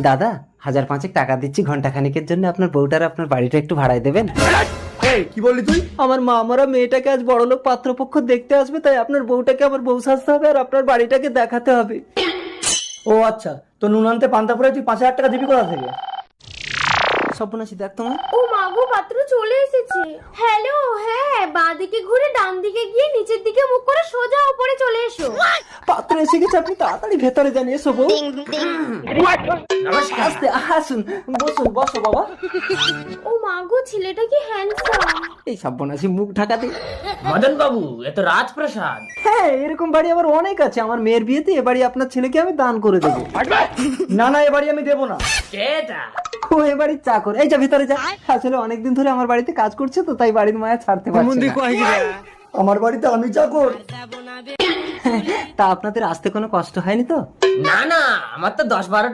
দাদা 1000-5 টাকা দিচ্ছি ঘন্টা খানিকের জন্য, আপনার বউটার আপনার বাড়িটা একটু ভাড়ায় দেবেন? এই কি বললি তুই? আমার মা মরা মেয়েটাকে আজ বড়লোক পাত্রপক্ষ দেখতে আসবে, তাই আপনার বউটাকে আমার বউ সাজতে হবে আর আপনার বাড়িটাকে দেখাতে হবে। ও আচ্ছা, তো নুন আনতে পান্তা পরে তুই 5000 টাকা দিবি কোথা থেকে? সর্বনাশী দেখ তোমার। ও মাগো, পাত্র চলে এসেছে। হ্যালো, হ্যাঁ, বাঁ দিকে ঘুরে ডান দিকে গিয়ে নিচের দিকে মুখ করে সোজা উপরে চলে এসো। পাত্র এসে গেছে, আপনি তাড়াতাড়ি ভেতরে যান। এসো বউ। আস্তে আসুন, বসুন, বসো বাবা। ও মাগো, ছেলেটা কি হ্যান্ডসাম। এই সর্বনাশী মুখ ঢাকাতে। মদন বাবু, এ তো রাজপ্রাসাদ। হ্যাঁ, এরকম বাড়ি আমার অনেক আছে। আমার মেয়ের বিয়েতে এ বাড়ি আপনার ছেলেকে আমি দান করে দেবো। না না, এ বাড়ি আমি দেবো না। কেটা? ও এ বাড়ির চাকর। এই যা ভিতরে যা। আসলে অনেকদিন ধরে আমার বাড়িতে কাজ করছে তো, তাই বাড়ির মায়া ছাড়তে পারছে না। আমার বাড়িতে আমি চাকর? তা আপনাদের আসতে কোনো কষ্ট হয়নি তো? না না, আমার তো 10-12